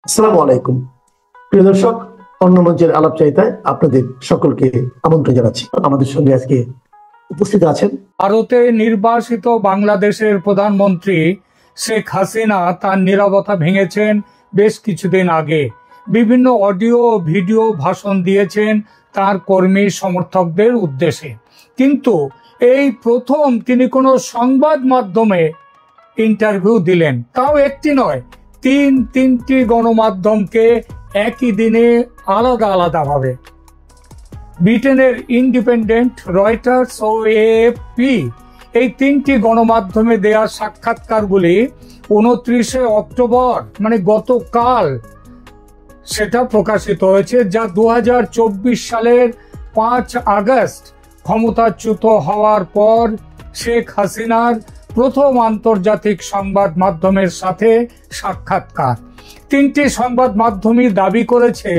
আসসালামু আলাইকুম প্রিয় দর্শক, অন্য মঞ্চের আলাপচারিতায় আপনাদের সকলকে আমন্ত্রণ জানাচ্ছি। আমাদের সঙ্গে আজকে উপস্থিত আছেন ভারতে নির্বাসিত বাংলাদেশের প্রধানমন্ত্রী শেখ হাসিনা তার নীরবতা ভেঙেছেন বেশ কিছুদিন আগে। বিভিন্ন অডিও ভিডিও ভাষণ দিয়েছেন তার কর্মী সমর্থকদের উদ্দেশ্যে, কিন্তু এই প্রথম তিনি কোনো সংবাদ মাধ্যমে ইন্টারভিউ দিলেন, তাও একটি নয়, তিনটি গণমাধ্যমকে একই দিনে আলাদা আলাদাভাবে। ব্রিটেনের ইন্ডিপেন্ডেন্ট, রয়টার্স ও এএফপি এই তিনটি গণমাধ্যমে দেয়া সাক্ষাৎকারগুলি 29শে অক্টোবর মানে গতকাল সেটা প্রকাশিত হয়েছে, যা 2024 সালের 5 আগস্ট ক্ষমতাচ্যুত হওয়ার পর শেখ হাসিনার প্রথম আন্তর্জাতিক সংবাদ মাধ্যমের সাথে সাক্ষাৎকার। তিনটি সংবাদ মাধ্যমই দাবি করেছে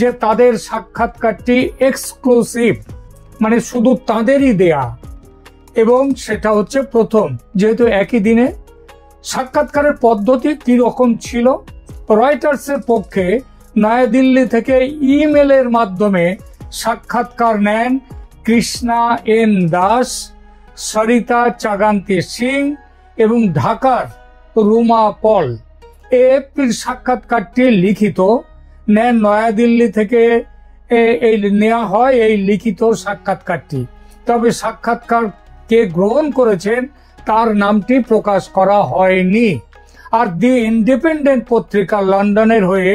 যে তাদের সাক্ষাৎকারটি এক্সক্লুসিভ, মানে শুধু তাদেরই দেয়া, এবং সেটা হচ্ছে প্রথম। যেহেতু একই দিনে সাক্ষাৎকারের পদ্ধতি কি রকম ছিল, রয়টার্সের পক্ষে নয়াদিল্লি থেকে ইমেলের মাধ্যমে সাক্ষাৎকার নেন কৃষ্ণা এন দাস, সরিতা চাগান্তি সিং এবং ঢাকার রুমা পল। এএফপির সাক্ষাৎকারটি লিখিত নেন নয়াদিল্লি থেকে নেওয়া হয় এই লিখিত সাক্ষাৎকারটি, তবে সাক্ষাৎকার কে গ্রহণ করেছেন তার নামটি প্রকাশ করা হয়নি। আর দি ইন্ডিপেন্ডেন্ট পত্রিকা লন্ডনের হয়ে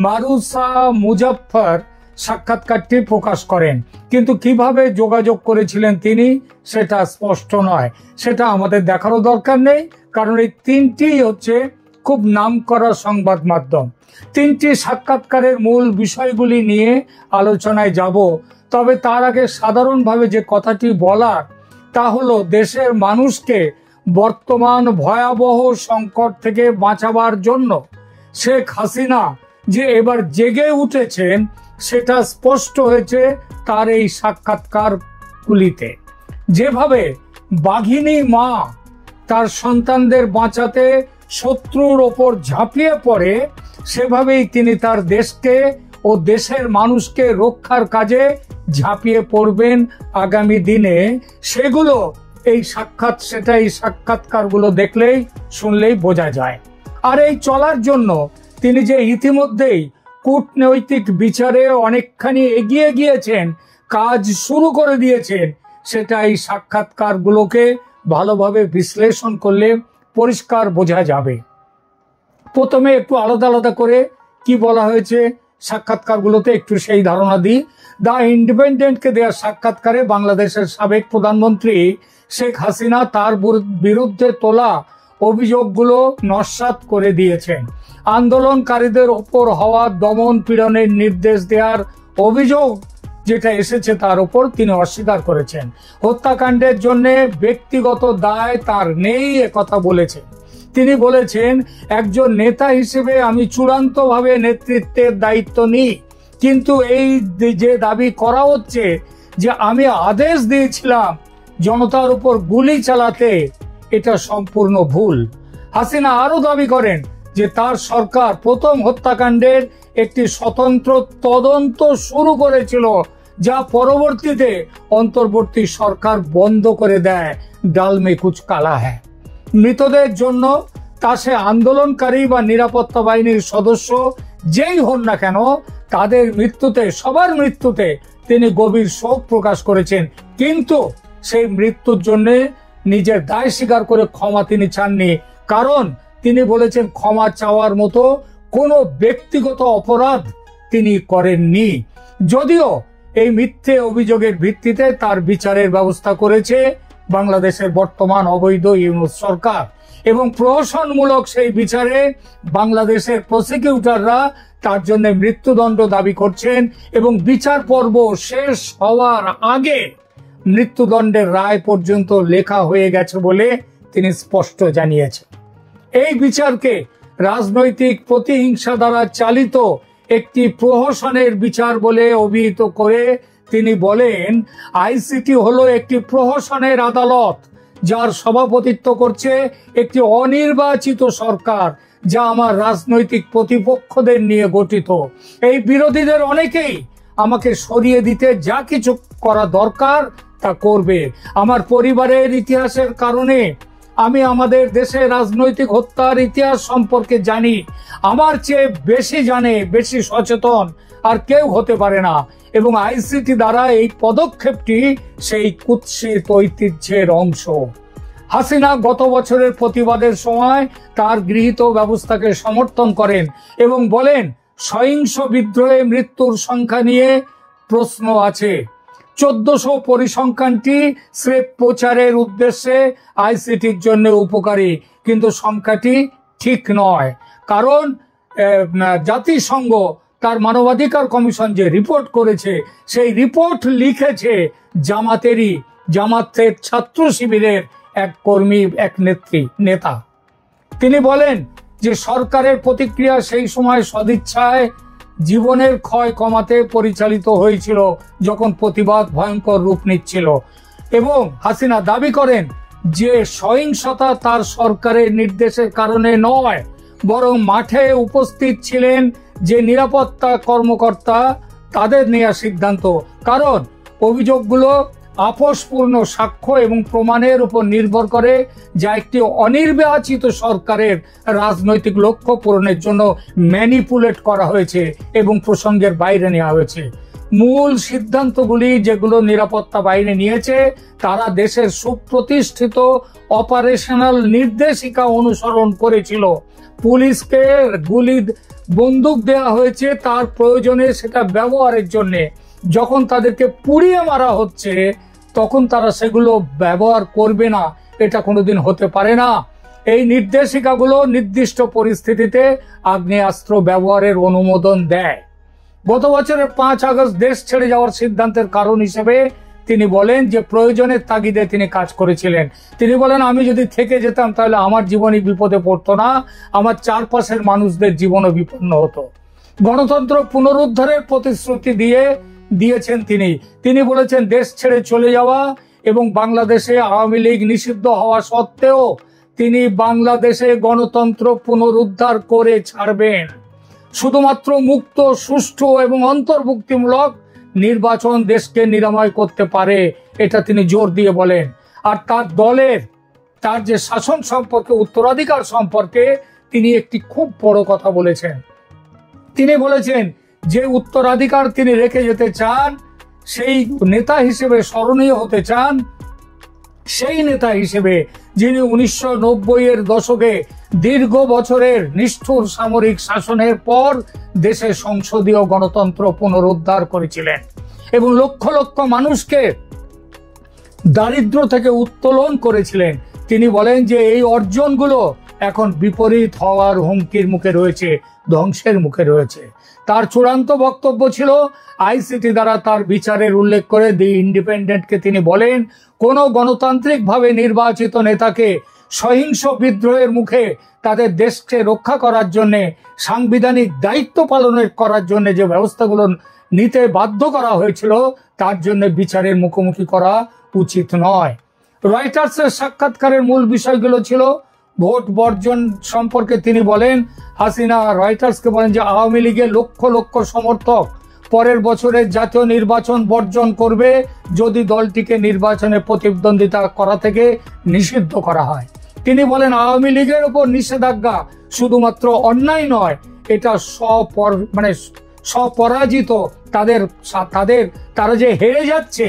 মারুসা মুজাফফর সাক্ষাৎকারটি প্রকাশ করেন, কিন্তু কিভাবে যোগাযোগ করেছিলেন তিনি সেটা স্পষ্ট নয়। সেটা আমাদের দেখারও দরকার নেই, কারণ এই তিনটি হচ্ছে খুব নামকরা সংবাদ মাধ্যম। তিনটি সাক্ষাৎকারের মূল বিষয়গুলি নিয়ে আলোচনায় যাব, তবে তার আগে সাধারণভাবে যে কথাটি বলার তা হলো দেশের মানুষকে বর্তমান ভয়াবহ সংকট থেকে বাঁচাবার জন্য শেখ হাসিনা যে এবার জেগে উঠেছেন সেটা স্পষ্ট হয়েছে তার এই সাক্ষাৎকারগুলিতে। যেভাবে বাঘিনী মা তার সন্তানদের বাঁচাতে শত্রুর ওপর ঝাঁপিয়ে পড়ে, সেভাবেই তিনি তার দেশকে ও দেশের মানুষকে রক্ষার কাজে ঝাঁপিয়ে পড়বেন আগামী দিনে। সেগুলো এই সাক্ষাৎকারগুলো দেখলেই শুনলেই বোঝা যায়। আর এই চলার জন্য তিনি যে ইতিমধ্যেই কূটনৈতিক বিচারে অনেকখানি এগিয়ে গিয়েছেন, কাজ শুরু করে দিয়েছেন, সেটা এই সাক্ষাৎকারগুলোকে ভালোভাবে বিশ্লেষণ করলে পরিষ্কার বোঝা যাবে। প্রথমে একটু আলাদা আলাদা করে কি বলা হয়েছে সাক্ষাৎকারগুলোতে একটু সেই ধারণা দিই। দ্য ইন্ডিপেন্ডেন্টকে দেওয়া সাক্ষাৎকারে বাংলাদেশের সাবেক প্রধানমন্ত্রী শেখ হাসিনা তার বিরুদ্ধে তোলা অভিযোগগুলো নস্যাৎ করে দিয়েছেন। আন্দোলনকারীদের ওপর হওয়া দমন পীড়নের নির্দেশ দেওয়ার অভিযোগ যেটা এসেছে তার উপর তিনি অস্বীকার করেছেন। হত্যাকাণ্ডের জন্য ব্যক্তিগত দায় তার নেই একথা বলেছেন। তিনি বলেছেন, একজন নেতা হিসেবে আমি চূড়ান্তভাবে নেতৃত্বের দায়িত্ব নিই, কিন্তু এই যে দাবি করা হচ্ছে যে আমি আদেশ দিয়েছিলাম জনতার উপর গুলি চালাতে, এটা সম্পূর্ণ ভুল। হাসিনা আরো দাবি করেন যে তার সরকার প্রথম হত্যাকাণ্ডের একটি স্বতন্ত্র তদন্ত শুরু করেছিল, যা পরবর্তীতে অন্তর্বর্তী সরকার বন্ধ করে দেয়। ডাল মে কুছ কালা হ্যায়। মৃতদের জন্য তা সে আন্দোলনকারী বা নিরাপত্তা বাহিনীর সদস্য যেই হন না কেন, তাদের মৃত্যুতে, সবার মৃত্যুতে তিনি গভীর শোক প্রকাশ করেছেন, কিন্তু সেই মৃত্যুর জন্য নিজের দায় স্বীকার করে ক্ষমা তিনি চাননি, কারণ তিনি বলেছেন ক্ষমা চাওয়ার মতো কোনো ব্যক্তিগত অপরাধ তিনি করেননি। যদিও এই মিথ্যে অভিযোগের ভিত্তিতে তার বিচারের ব্যবস্থা করেছে বাংলাদেশের বর্তমান অবৈধ ইউনূস সরকার, এবং প্রহসনমূলক সেই বিচারে বাংলাদেশের প্রসিকিউটররা তার জন্য মৃত্যুদণ্ড দাবি করছেন, এবং বিচার পর্ব শেষ হওয়ার আগে মৃত্যুদণ্ডের রায় পর্যন্ত লেখা হয়ে গেছে বলে তিনি স্পষ্ট জানিয়েছেন। এই বিচারকে রাজনৈতিক প্রতিহিংসা দ্বারা চালিত একটি প্রহসনের বিচার বলে অভিহিত করে তিনি বলেন, আইসিটি হলো একটি প্রহসনের আদালত, যার সভাপতিত্ব করছে একটি অনির্বাচিত সরকার, যা আমার রাজনৈতিক প্রতিপক্ষদের নিয়ে গঠিত। এই বিরোধীদের অনেকেই আমাকে সরিয়ে দিতে যা কিছু করা দরকার তা করবে। আমার পরিবারের ইতিহাসের কারণে আমি আমাদের দেশে রাজনৈতিক হত্যার ইতিহাস সম্পর্কে জানি। আমার চেয়ে বেশি জানে, বেশি সচেতন আর কেউ হতে পারে না। এবং আইসিটি দ্বারা এই পদক্ষেপটি সেই কুৎসিত ঐতিহ্যের অংশ। হাসিনা গত বছরের প্রতিবাদের সময় তার গৃহীত ব্যবস্থাকে সমর্থন করেন এবং বলেন সহিংস বিদ্রোহে মৃত্যুর সংখ্যা নিয়ে প্রশ্ন আছে। 1400 পরিসংখ্যানটি স্রেফ প্রচারের উদ্দেশ্যে আইসিটির জন্য উপকারী, কিন্তু সংখ্যাটি ঠিক নয়। কারণ জাতিসংঘ তার মানবাধিকার কমিশন যে রিপোর্ট করেছে, সেই রিপোর্ট লিখেছে জামাতের ছাত্র শিবিরের এক কর্মী, এক নেতা। তিনি বলেন যে সরকারের প্রতিক্রিয়া সেই সময় সদিচ্ছায় জীবনের ক্ষয় কমাতে পরিচালিত হয়েছিল যখন প্রতিবাদ ভয়ঙ্কর রূপ নিচ্ছিল। এবং হাসিনা দাবি করেন যে সহিংসতা তার সরকারের নির্দেশের কারণে নয়, বরং মাঠে উপস্থিত ছিলেন যে নিরাপত্তা কর্মকর্তা, তাদের নেওয়া সিদ্ধান্ত। কারণ অভিযোগগুলো আপোষপূর্ণ সাক্ষ্য এবং প্রমাণের উপর নির্ভর করে, যা একটি অনির্বাচিত সরকারের রাজনৈতিক লক্ষ্য পূরণের জন্য ম্যানিপুলেট করা হয়েছে এবং প্রসঙ্গের বাইরে নেওয়া হয়েছে। মূল সিদ্ধান্তগুলি যেগুলো নিরাপত্তা বাহিনী নিয়েছে, তারা দেশের সুপ্রতিষ্ঠিত অপারেশনাল নির্দেশিকা অনুসরণ করেছিল। পুলিশকে বন্দুক দেওয়া হয়েছে তার প্রয়োজনে সেটা ব্যবহারের জন্য। যখন তাদেরকে পুড়িয়ে মারা হচ্ছে তখন তারা সেগুলো ব্যবহার করবে না, এটা কোনোদিন হতে পারে না। এই নির্দেশিকাগুলো নির্দিষ্ট পরিস্থিতিতে আগ্নেয়াস্ত্র ব্যবহারের অনুমোদন দেয়। গত বছরের 5 আগস্ট দেশ ছেড়ে যাওয়ার সিদ্ধান্তের কারণ হিসেবে তিনি বলেন যে প্রয়োজনের তাগিদে তিনি কাজ করেছিলেন। তিনি বলেন আমি যদি থেকে যেতাম তাহলে আমার জীবনই বিপদে পড়তো না, আমার চারপাশের মানুষদের জীবনও বিপন্ন হতো। গণতন্ত্র পুনরুদ্ধারের প্রতিশ্রুতি দিয়েছেন তিনি বলেছেন দেশ ছেড়ে চলে যাওয়া এবং বাংলাদেশে আওয়ামী লীগ নিষিদ্ধ হওয়া সত্ত্বেও তিনি বাংলাদেশে গণতন্ত্র পুনরুদ্ধার করে ছাড়বেন। শুধুমাত্র মুক্ত, সুষ্ঠু এবং অন্তর্ভুক্তিমূলক নির্বাচন দেশকে নিরাময় করতে পারে, এটা তিনি জোর দিয়ে বলেন। আর তার যে শাসন সম্পর্কে, উত্তরাধিকার সম্পর্কে তিনি একটি খুব বড় কথা বলেছেন। তিনি বলেছেন যে উত্তরাধিকার তিনি রেখে যেতে চান, সেই নেতা হিসেবে স্মরণীয় হতে চান, সেই নেতা হিসেবে যিনি 1990-এর দশকে দীর্ঘ বছরের নিষ্ঠুর সামরিক শাসনের পর দেশে সংসদীয় গণতন্ত্র পুনরুদ্ধার করেছিলেন এবং লক্ষ লক্ষ মানুষকে দারিদ্র্য থেকে উত্তোলন করেছিলেন। তিনি বলেন যে এই অর্জনগুলো এখন বিপরীত হওয়ার হুমকির মুখে রয়েছে, ধ্বংসের মুখে রয়েছে। তার চূড়ান্ত বক্তব্য ছিল আইসিটি দ্বারা তার বিচারের উল্লেখ করে দি ইন্ডিপেন্ডেন্টকে তিনি বলেন কোন গণতান্ত্রিকভাবে নির্বাচিত নেতাকে সহিংস বিদ্রোহের মুখে তাদের দেশকে রক্ষা করার জন্য, সাংবিধানিক দায়িত্ব পালনের করার জন্য যে ব্যবস্থাগুলো নিতে বাধ্য করা হয়েছিল, তার জন্য বিচারের মুখোমুখি করা উচিত নয়। রয়টার্সের সাক্ষাৎকারের মূল বিষয়গুলো ছিল ভোট বর্জন সম্পর্কে। তিনি বলেন, হাসিনা রয়টার্সকে বলেন যে আওয়ামী লীগের লক্ষ লক্ষ সমর্থক পরের বছরের জাতীয় নির্বাচন বর্জন করবে যদি দলটিকে নির্বাচনে প্রতিদ্বন্দ্বিতা করা থেকে নিষিদ্ধ করা হয়। তিনি বলেন আওয়ামী লীগের উপর নিষেধাজ্ঞা শুধুমাত্র অন্যায় নয়, এটা স্বপরাজিত, তারা যে হেরে যাচ্ছে,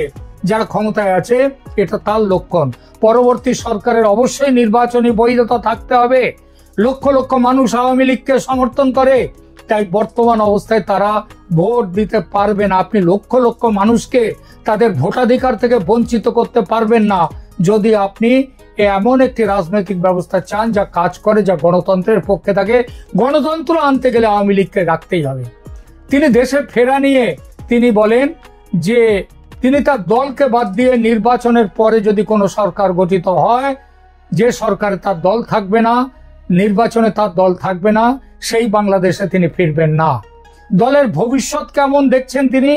যারা ক্ষমতায় আছে, এটা তার লক্ষণ। পরবর্তী সরকারের অবশ্যই নির্বাচনী বৈধতা থাকতে হবে। লক্ষ লক্ষ মানুষ আওয়ামী লীগকে সমর্থন করে, তাই বর্তমান অবস্থায় তারা ভোট দিতে পারবে না। আপনি লক্ষ লক্ষ মানুষকে তাদের ভোটাধিকার থেকে বঞ্চিত করতে পারবেন না যদি আপনি এমন একটি রাজনৈতিক ব্যবস্থা চান যা কাজ করে, যা গণতন্ত্রের পক্ষে থাকে। গণতন্ত্র আনতে গেলে আওয়ামী লীগকে রাখতেই হবে। তিনি দেশে ফেরা নিয়ে তিনি বলেন যে তিনি তার দলকে বাদ দিয়ে নির্বাচনের পরে যদি কোনো সরকার গঠিত হয়, যে সরকারে তার দল থাকবে না, নির্বাচনে তার দল থাকবে না, সেই বাংলাদেশে তিনি ফিরবেন না। দলের ভবিষ্যৎ কেমন দেখছেন তিনি,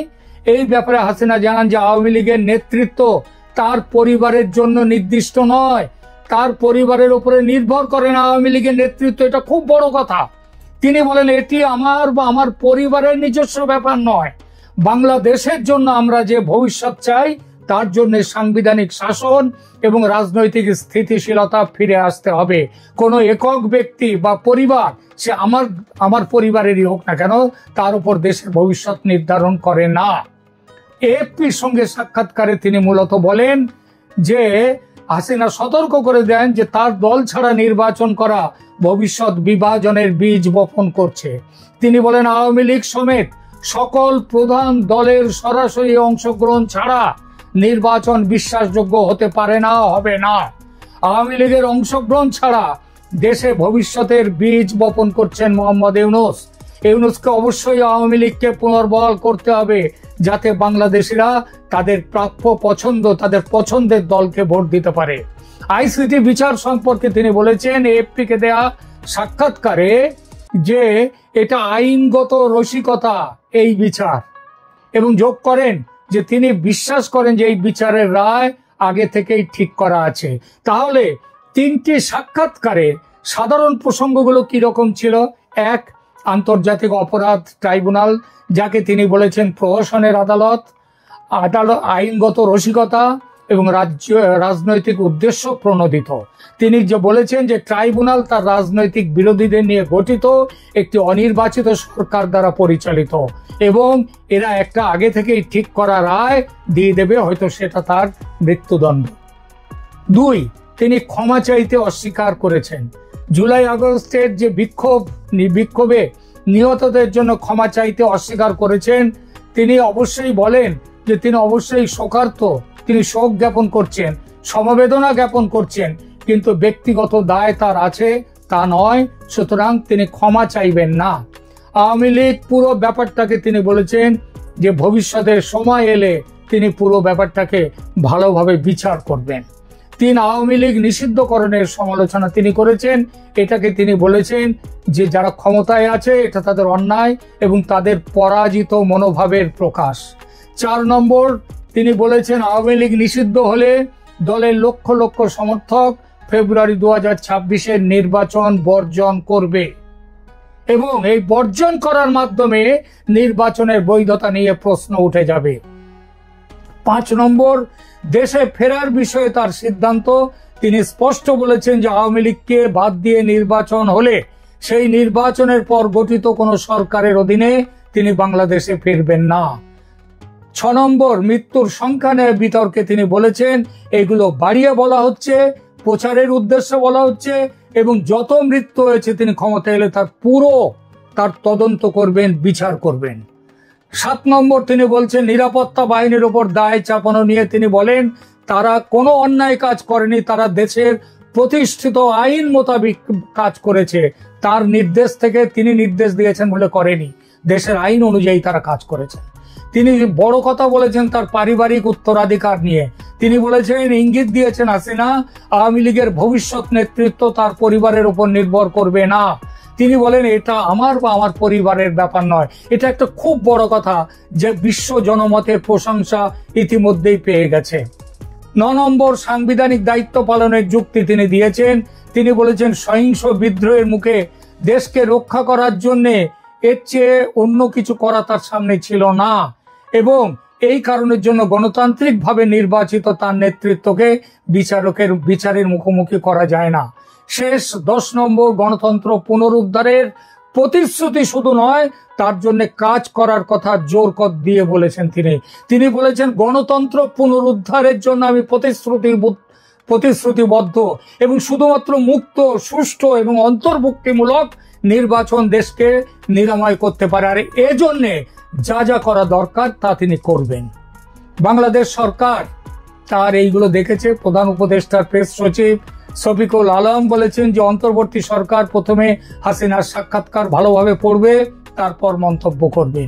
এই ব্যাপারে হাসিনা জানান যে আওয়ামী লীগের নেতৃত্ব তার পরিবারের জন্য নির্দিষ্ট নয়, তার পরিবারের উপরে নির্ভর করে না আওয়ামী লীগের নেতৃত্ব, এটা খুব বড় কথা। তিনি বলেন এটি আমার বা আমার পরিবারের নিজস্ব ব্যাপার নয়, বাংলাদেশের জন্য আমরা যে ভবিষ্যৎ চাই তার জন্য সাংবিধানিক শাসন এবং রাজনৈতিক স্থিতিশীলতা ফিরে আসতে হবে। কোনো একক ব্যক্তি বা পরিবার, সে আমার পরিবারেরই হোক না কেন, তার উপর দেশের ভবিষ্যৎ নির্ধারণ করে না। এএফপির সঙ্গে সাক্ষাৎকারে তিনি মূলত বলেন যে হাসিনা সতর্ক করে দেন যে তার দল ছাড়া নির্বাচন করা ভবিষ্যৎ বিভাজনের বীজ বপন করছে। তিনি বলেন আওয়ামী লীগ সমেত সকল প্রধান দলের সরাসরি অংশগ্রহণ ছাড়া নির্বাচন বিশ্বাসযোগ্য হতে পারে না, হবে না। আওয়ামী লীগের অংশগ্রহণ ছাড়া দেশে ভবিষ্যতের বীজ বপন করছেন মোহাম্মদ ইউনূস। ইউনূসকে অবশ্যই আওয়ামী লীগকে পুনর্বহাল করতে হবে, যাতে বাংলাদেশিরা তাদের প্রাপ্য পছন্দ, তাদের পছন্দের দলকে ভোট দিতে পারে। আইসিটি বিচার সম্পর্কে তিনি বলেছেন এএফপি কে দেয়া সাক্ষাৎকারে যে এটা আইনগত রসিকতা এই বিচার, এবং যোগ করেন যে তিনি বিশ্বাস করেন যে এই বিচারের রায় আগে থেকেই ঠিক করা আছে। তাহলে তিনটি সাক্ষাৎকারে সাধারণ প্রসঙ্গগুলো কি রকম ছিল? এক, আন্তর্জাতিক অপরাধ ট্রাইব্যুনাল, যাকে তিনি বলেছেন প্রহসনের আদালত, আইনগত রসিকতা এবং রাজনৈতিক উদ্দেশ্য প্রণোদিত। তিনি যে বলেছেন যে ট্রাইব্যুনাল তার রাজনৈতিক বিরোধীদের নিয়ে গঠিত একটি অনির্বাচিত সরকার দ্বারা পরিচালিত, এবং এরা একটা আগে থেকেই ঠিক করা রায় দিয়ে দেবে, হয়তো সেটা তার মৃত্যুদণ্ড। দুই, তিনি ক্ষমা চাইতে অস্বীকার করেছেন। জুলাই আগস্টের যে বিক্ষোভে নিহতদের জন্য ক্ষমা চাইতে অস্বীকার করেছেন। তিনি অবশ্যই বলেন যে তিনি অবশ্যই শোকার্ত, তিনি শোক জ্ঞাপন করছেন, সমবেদনা জ্ঞাপন করছেন, কিন্তু ব্যক্তিগত দায় তার আছে তা নয়, সুতরাং তিনি ক্ষমা চাইবেন না। আওয়ামী লীগ পুরো ব্যাপারটাকে তিনি বলেছেন যে ভবিষ্যতের সময় এলে তিনি পুরো ব্যাপারটাকে ভালোভাবে বিচার করবেন। তিন, আওয়ামী লীগ নিষিদ্ধকরণের সমালোচনা তিনি করেছেন। এটাকে তিনি বলেছেন যে যারা ক্ষমতায় আছে এটা তাদের অন্যায় এবং তাদের পরাজিত মনোভাবের প্রকাশ। 4 নম্বর, তিনি বলেছেন আওয়ামী লীগ নিষিদ্ধ হলে দলের লক্ষ লক্ষ সমর্থক ফেব্রুয়ারি 2026-এর নির্বাচন বর্জন করবে এবং এই বর্জন করার মাধ্যমে নির্বাচনের বৈধতা নিয়ে প্রশ্ন উঠে যাবে। 5 নম্বর, দেশে ফেরার বিষয়ে তার সিদ্ধান্ত। তিনি স্পষ্ট বলেছেন যে আওয়ামী লীগকে বাদ দিয়ে নির্বাচন হলে সেই নির্বাচনের পর গঠিত কোনো সরকারের অধীনে তিনি বাংলাদেশে ফিরবেন না। 6 নম্বর, মৃত্যুর সংখ্যা নিয়ে বিতর্কে তিনি বলেছেন এগুলো বাড়িয়ে বলা হচ্ছে, প্রচারের উদ্দেশ্যে বলা হচ্ছে, এবং যত মৃত্যু হয়েছে তিনি ক্ষমতা এলে তার তদন্ত করবেন, বিচার করবেন। 7 নম্বর, তিনি বলছেন নিরাপত্তা বাহিনীর উপর দায় চাপানো নিয়ে তিনি বলেন তারা কোনো অন্যায় কাজ করেনি, তারা দেশের প্রতিষ্ঠিত আইন মোতাবেক কাজ করেছে। তার নির্দেশ থেকে তিনি নির্দেশ দিয়েছেন বলে করেনি, দেশের আইন অনুযায়ী তারা কাজ করেছেন। তিনি বড় কথা বলেছেন তার পারিবারিক উত্তরাধিকার নিয়ে। তিনি বলেছেন, ইঙ্গিত দিয়েছেন হাসিনা আওয়ামী লীগের ভবিষ্যৎ নেতৃত্ব তার পরিবারের উপর নির্ভর করবে না। তিনি বলেন এটা আমার বা আমার পরিবারের ব্যাপার নয়। এটা একটা খুব বড় কথা যে বিশ্ব জনমতের প্রশংসা ইতিমধ্যেই পেয়ে গেছে। 9 নম্বর, সাংবিধানিক দায়িত্ব পালনের যুক্তি তিনি দিয়েছেন। তিনি বলেছেন সহিংস বিদ্রোহের মুখে দেশকে রক্ষা করার জন্য এর চেয়ে অন্য কিছু করা তার সামনে ছিল না, এবং এই কারণের জন্য গণতান্ত্রিকভাবে নির্বাচিত তার নেতৃত্বকে বিচারের মুখোমুখি করা যায় না। শেষ 10 নম্বর, গণতন্ত্র পুনরুদ্ধারের প্রতিশ্রুতি শুধু নয়, তার জন্য কাজ করার কথা জোর দিয়ে বলেছেন। তিনি বলেছেন গণতন্ত্র পুনরুদ্ধারের জন্য আমি প্রতিশ্রুতিবদ্ধ, এবং শুধুমাত্র মুক্ত, সুষ্ঠু এবং অন্তর্ভুক্তিমূলক নির্বাচন দেশকে নিরাময় করতে পারে, আর এজন্য যা যা করা দরকার তা তিনি করবেন। বাংলাদেশ সরকার তার এইগুলো দেখেছে। প্রধান উপদেষ্টার প্রেস সচিব শফিকুল আলম বলেছেন যে অন্তর্বর্তী সরকার প্রথমে হাসিনার সাক্ষাৎকার ভালোভাবে পড়বে, তারপর মন্তব্য করবে।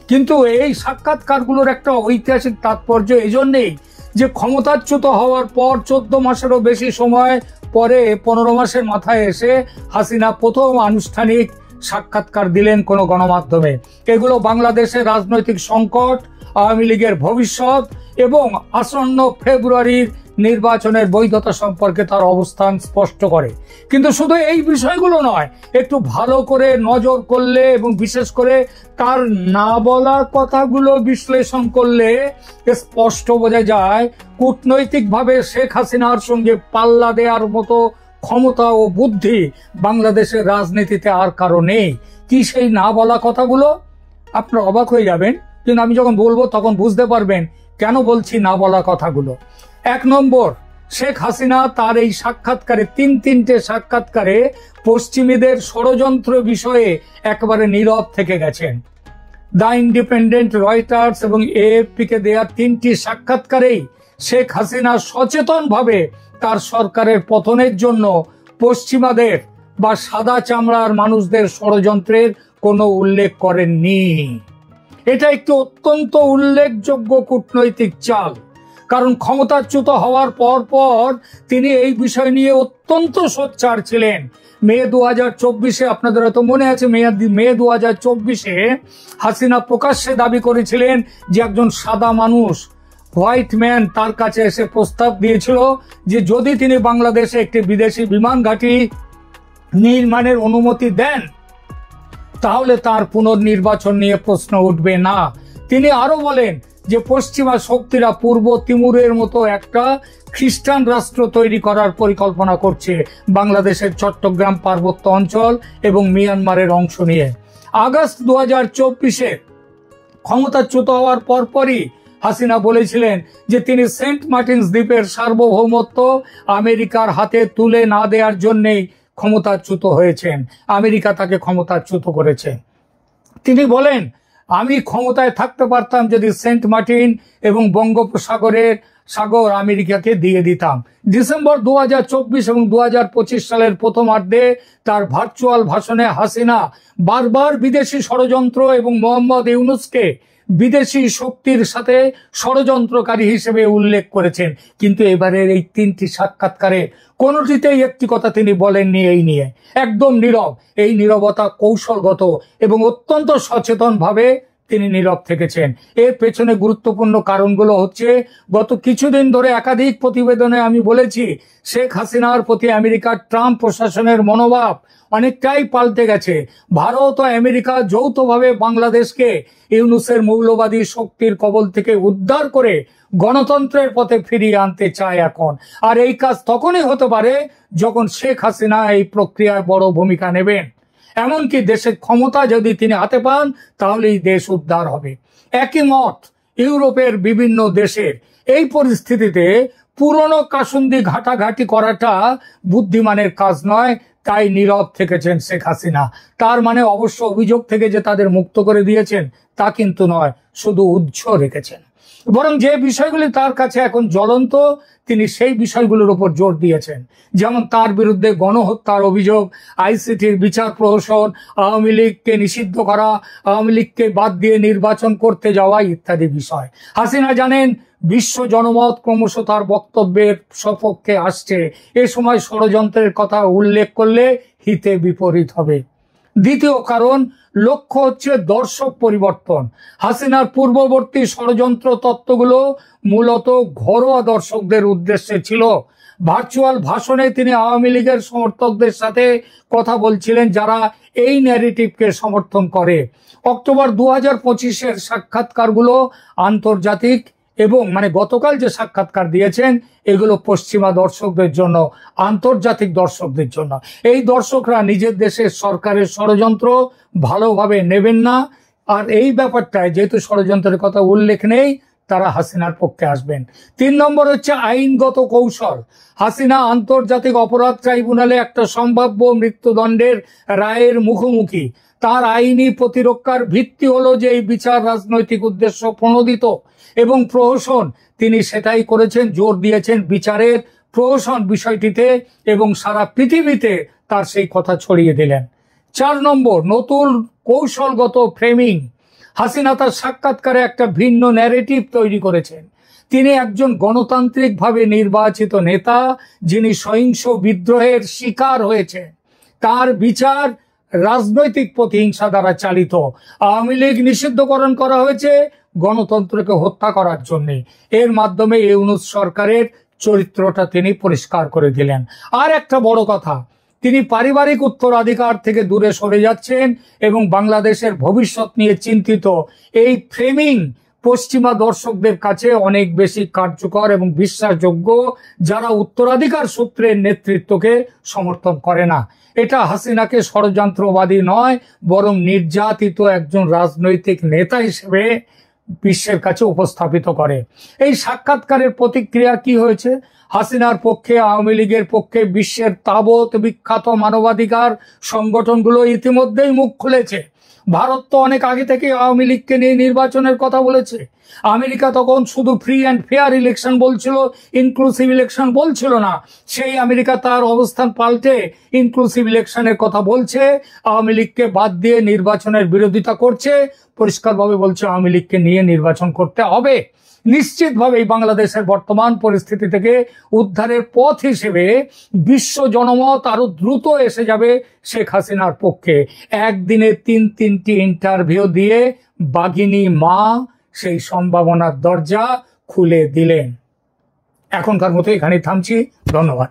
কিন্তু এই সাক্ষাৎকারগুলোর একটা ঐতিহাসিক তাৎপর্য এজন্যই যে ক্ষমতাচ্যুত হওয়ার পর 14 মাসেরও বেশি সময় পরে 15 মাসের মাথায় এসে হাসিনা প্রথম আনুষ্ঠানিক সাক্ষাৎকার দিলেন কোন গণমাধ্যমে। এগুলো বাংলাদেশের রাজনৈতিক সংকট, আওয়ামী লীগের ভবিষ্যৎ এবং আসন্ন ফেব্রুয়ারির নির্বাচনের বৈধতা সম্পর্কে তার অবস্থান স্পষ্ট করে। কিন্তু শুধু এই বিষয়গুলো নয়, একটু ভালো করে নজর করলে এবং বিশেষ করে তার না বলা কথাগুলো বিশ্লেষণ করলে স্পষ্ট বোঝা যায় কূটনৈতিকভাবে শেখ হাসিনার সঙ্গে পাল্লা দেওয়ার মতো ক্ষমতা ও বুদ্ধি বাংলাদেশের রাজনীতিতে আর কারো নেই। কি সেই না বলা কথাগুলো? আপনারা অবাক হয়ে যাবেন, কিন্তু আমি যখন বলবো তখন বুঝতে পারবেন কেন বলছি না বলা কথাগুলো। 1 নম্বর, শেখ হাসিনা তার এই সাক্ষাৎকারে তিনটে সাক্ষাৎকারে পশ্চিমীদের ষড়যন্ত্র বিষয়ে একেবারে নীরব থেকে গেছেন। দ্য ইন্ডিপেন্ডেন্ট, রয়টার্স এবং এএফপি কে দেওয়া 3টি সাক্ষাৎকারেই শেখ হাসিনা সচেতনভাবে তার সরকারের পতনের জন্য পশ্চিমাদের বা সাদা চামড়ার মানুষদের ষড়যন্ত্রের কোনো উল্লেখ করেননি। এটা একটি অত্যন্ত উল্লেখযোগ্য কূটনৈতিক চাল, কারণ ক্ষমতাচ্যুত হওয়ার পর তিনি এই বিষয় নিয়ে অত্যন্ত সোচ্চার ছিলেন। মে 2024-এ, আপনাদের হয়তো মনে আছে, মে 2024-এ হাসিনা প্রকাশ্যে দাবি করেছিলেন যে একজন সাদা মানুষ, হোয়াইট ম্যান, তার কাছে এসে প্রস্তাব দিয়েছিল যে যদি তিনি বাংলাদেশে একটি বিদেশি বিমান ঘাঁটি নির্মাণের অনুমতি দেন তাহলে তার পুনর্নির্বাচন নিয়ে প্রশ্ন উঠবে না। তিনি আরো বলেন যে পশ্চিমা শক্তিরা পূর্ব তিমুরের মতো একটা খ্রিস্টান রাষ্ট্র তৈরি করার পরিকল্পনা করছে বাংলাদেশের চট্টগ্রাম পার্বত্য অঞ্চল এবং মিয়ানমারের অংশ নিয়ে। আগস্ট 2024-এ ক্ষমতাচ্যুত হওয়ার পরপরই হাসিনা বলেছিলেন যে তিনি সেন্ট মার্টিনস দ্বীপের সার্বভৌমত্ব আমেরিকার হাতে তুলে না দেওয়ার জন্যই ক্ষমতাচ্যুত হয়েছেন। আমেরিকা তাকে ক্ষমতাচ্যুত করেছে। তিনি বলেন, আমি ক্ষমতায় থাকতে পারতাম যদি সেন্ট মার্টিন এবং বঙ্গোপসাগর আমেরিকাকে দিয়ে দিতাম। ডিসেম্বর 2024 এবং 2025 সালের প্রথমার্ধে তার ভার্চুয়াল ভাষণে হাসিনা বারবার বিদেশি ষড়যন্ত্র এবং মোহাম্মদ ইউনূসকে বিদেশি শক্তির সাথে ষড়যন্ত্রকারী হিসেবে উল্লেখ করেছেন। কিন্তু এবারের এই 3টি সাক্ষাৎকারে কোনোটিতেই একটি কথা তিনি বলেননি এই নিয়ে। একদম নীরব। এই নীরবতা কৌশলগত এবং অত্যন্ত সচেতনভাবে তিনি নীরব থেকেছেন। এর পেছনে গুরুত্বপূর্ণ কারণগুলো হচ্ছে, গত কিছুদিন ধরে একাধিক প্রতিবেদনে আমি বলেছি শেখ হাসিনার প্রতি আমেরিকার ট্রাম্প প্রশাসনের মনোভাব অনেকটাই পাল্টে গেছে। ভারত ও আমেরিকা যৌথভাবে বাংলাদেশকে ইউনূসের মৌলবাদী শক্তির কবল থেকে উদ্ধার করে গণতন্ত্রের পথে ফিরিয়ে আনতে চায় এখন। আর এই কাজ তখনই হতে পারে যখন শেখ হাসিনা এই প্রক্রিয়ায় বড় ভূমিকা নেবেন। এমনকি দেশের ক্ষমতা যদি তিনি হাতে পান তাহলেই দেশ উদ্ধার হবে। একই মত ইউরোপের বিভিন্ন দেশের। এই পরিস্থিতিতে পুরনো কাসুন্দি ঘাটাঘাটি করাটা বুদ্ধিমানের কাজ নয়, তাই নীরব থেকেছেন শেখ হাসিনা। তার মানে অবশ্য অভিযোগ থেকে যে তাদের মুক্ত করে দিয়েছেন তা কিন্তু নয়, শুধু উৎস রেখেছেন। বরং যে বিষয়গুলি তার কাছে এখন জ্বলন্ত তিনি সেই বিষয়গুলোর উপর জোর দিয়েছেন। যেমন তার বিরুদ্ধে গণহত্যার অভিযোগ, আইসিটির বিচার প্রহসন, আওয়ামী লীগকে নিষিদ্ধ করা, আওয়ামী লীগকে বাদ দিয়ে নির্বাচন করতে যাওয়া ইত্যাদি বিষয়। হাসিনা জানেন বিশ্ব জনমত ক্রমশ তার বক্তব্যের সপক্ষে আসছে। এ সময় ষড়যন্ত্রের কথা উল্লেখ করলে হিতে বিপরীত হবে। দ্বিতীয় কারণ, লক্ষ্য হচ্ছে দর্শক পরিবর্তন। হাসিনার পূর্ববর্তী ষড়যন্ত্র তত্ত্বগুলো মূলত ঘরোয়া দর্শকদের উদ্দেশ্যে ছিল। ভার্চুয়াল ভাষণে তিনি আওয়ামী লীগের সমর্থকদের সাথে কথা বলছিলেন যারা এই ন্যারেটিভকে সমর্থন করে। অক্টোবর 2025-এর সাক্ষাৎকারগুলো আন্তর্জাতিক এবং গতকাল যে সাক্ষাৎকার দিয়েছেন এগুলো পশ্চিমা দর্শকদের জন্য, আন্তর্জাতিক দর্শকদের জন্য। এই দর্শকরা নিজের দেশের সরকারের ষড়যন্ত্র ভালোভাবে নেবেন না। আর এই ব্যাপারটায় যেহেতু ষড়যন্ত্রের কথা উল্লেখ নেই, তারা হাসিনার পক্ষে আসবেন। 3 নম্বর হচ্ছে আইনগত কৌশল। হাসিনা আন্তর্জাতিক অপরাধ ট্রাইব্যুনালে একটা সম্ভাব্য মৃত্যুদণ্ডের রায়ের মুখোমুখি। তার আইনি প্রতিরক্ষার ভিত্তি হলো যে এই বিচার রাজনৈতিক উদ্দেশ্য প্রণোদিত এবং প্রহসন। তিনি সেটাই করেছেন, জোর দিয়েছেন বিচারের প্রহসন বিষয়টিতে এবং সারা পৃথিবীতে তার সেই কথা ছড়িয়ে দিলেন। 4 নম্বর, নতুন কৌশলগত ফ্রেমিং। হাসিনা তার সাক্ষাৎকারে একটা ভিন্ন ন্যারেটিভ তৈরি করেছেন। তিনি একজন গণতান্ত্রিকভাবে নির্বাচিত নেতা যিনি সহিংস বিদ্রোহের শিকার হয়েছেন। তার বিচার রাজনৈতিক প্রতিহিংসা দ্বারা চালিত। আওয়ামী লীগ নিষিদ্ধকরণ করা হয়েছে গণতন্ত্রকে হত্যা করার জন্য। এর মাধ্যমে ইউনূস সরকারের চরিত্রটা তিনি পরিষ্কার করে দিলেন। আর একটা বড় কথা, তিনি পারিবারিক উত্তরাধিকার থেকে দূরে সরে যাচ্ছেন এবং বাংলাদেশের ভবিষ্যৎ নিয়ে চিন্তিত। এই ফ্রেমিং পশ্চিমা দর্শকদের কাছে অনেক বেশি কার্যকর এবং বিশ্বাসযোগ্য, যারা উত্তরাধিকার সূত্রের নেতৃত্বকে সমর্থন করে না। এটা হাসিনাকে ষড়যন্ত্রবাদী নয়, বরং নির্যাতিত একজন রাজনৈতিক নেতা হিসেবে বিশ্বের কাছে উপস্থাপিত করে। এই সাক্ষাৎকারের প্রতিক্রিয়া কি হয়েছে? হাসিনার পক্ষে, আওয়ামী লীগের পক্ষে বিশ্বের তাবৎ বিখ্যাত মানবাধিকার সংগঠনগুলো ইতিমধ্যেই মুখ খুলেছে। ভারত তো অনেক আগে থেকে আওয়ামী লীগকে নিয়ে নির্বাচনের কথা বলেছে। আমেরিকা তখন শুধু ফ্রি অ্যান্ড ফেয়ার ইলেকশন বলছিল, ইনক্লুসিভ ইলেকশন বলছিল না। সেই আমেরিকা তার অবস্থান পাল্টে ইনক্লুসিভ ইলেকশনের কথা বলছে, আওয়ামী লীগকে বাদ দিয়ে নির্বাচনের বিরোধিতা করছে, পরিষ্কারভাবে বলছে আওয়ামী লীগকে নিয়ে নির্বাচন করতে হবে। নিশ্চিতভাবেই বাংলাদেশের বর্তমান পরিস্থিতি থেকে উদ্ধারের পথ হিসেবে বিশ্ব জনমত আরো দ্রুত এসে যাবে শেখ হাসিনার পক্ষে। একদিনে তিনটি ইন্টারভিউ দিয়ে বাঘিনী মা সেই সম্ভাবনার দরজা খুলে দিলেন। এখনকার মতো এখানেই থামছি। ধন্যবাদ।